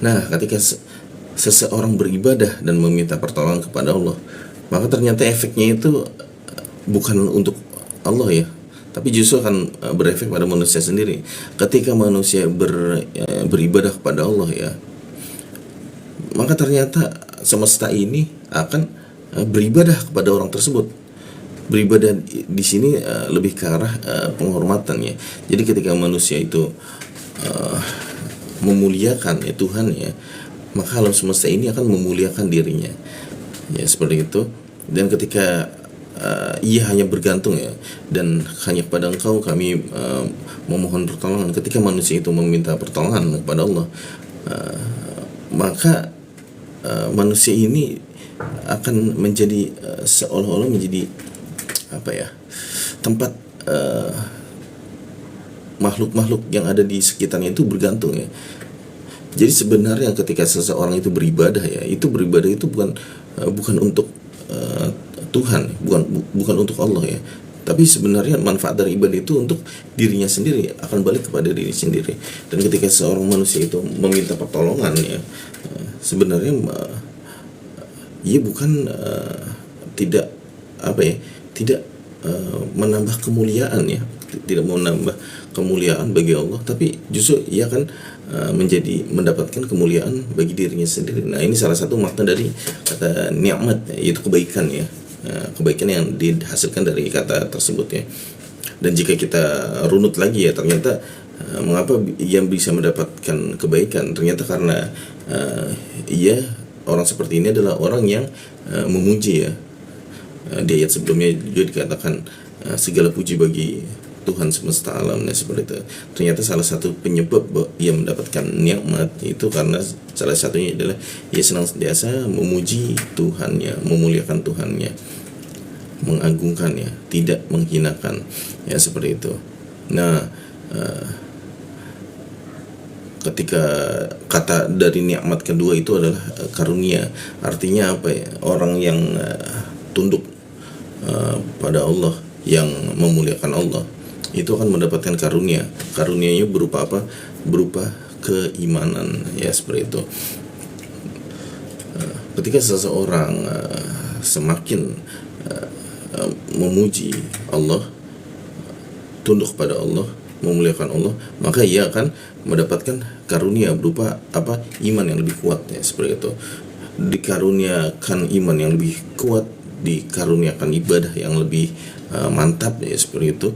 Nah, ketika seseorang beribadah dan meminta pertolongan kepada Allah, maka ternyata efeknya itu bukan untuk Allah ya, tapi justru akan berefek pada manusia sendiri. Ketika manusia beribadah kepada Allah ya, maka ternyata semesta ini akan beribadah kepada orang tersebut. Beribadah di sini lebih ke arah penghormatan ya. Jadi ketika manusia itu memuliakan ya Tuhan ya, maka alam semesta ini akan memuliakan dirinya ya, seperti itu. Dan ketika ia hanya bergantung ya, dan hanya kepada Engkau kami memohon pertolongan, ketika manusia itu meminta pertolongan kepada Allah, maka manusia ini akan menjadi seolah-olah menjadi apa ya, tempat makhluk-makhluk yang ada di sekitarnya itu bergantung ya. Jadi sebenarnya ketika seseorang itu beribadah ya, itu beribadah itu bukan untuk Tuhan, bukan untuk Allah ya. Tapi sebenarnya manfaat dari ibadah itu untuk dirinya sendiri, akan balik kepada diri sendiri. Dan ketika seorang manusia itu meminta pertolongan ya, sebenarnya ia bukan tidak apa ya, tidak menambah kemuliaan ya, tidak menambah kemuliaan bagi Allah, tapi justru ia akan mendapatkan kemuliaan bagi dirinya sendiri. Nah, ini salah satu makna dari kata nikmat, yaitu kebaikan ya, kebaikan yang dihasilkan dari kata tersebut ya. Dan jika kita runut lagi ya, ternyata mengapa ia bisa mendapatkan kebaikan? Ternyata karena ia, orang seperti ini adalah orang yang memuji ya. Di ayat sebelumnya juga dikatakan segala puji bagi Tuhan semesta alam, ya seperti itu. Ternyata salah satu penyebab ia mendapatkan nikmat itu karena salah satunya adalah ia senantiasa memuji Tuhannya, memuliakan Tuhannya, mengagungkannya, tidak menghinakan, ya seperti itu. Nah, ketika kata dari nikmat kedua itu adalah karunia, artinya apa ya? Orang yang tunduk pada Allah, yang memuliakan Allah, itu akan mendapatkan karunia. Karunianya berupa apa? Berupa keimanan, ya seperti itu. Ketika seseorang semakin memuji Allah, tunduk pada Allah, memuliakan Allah, maka ia akan mendapatkan karunia berupa apa? Iman yang lebih kuat, ya seperti itu. Dikaruniakan iman yang lebih kuat, dikaruniakan ibadah yang lebih mantap, ya seperti itu.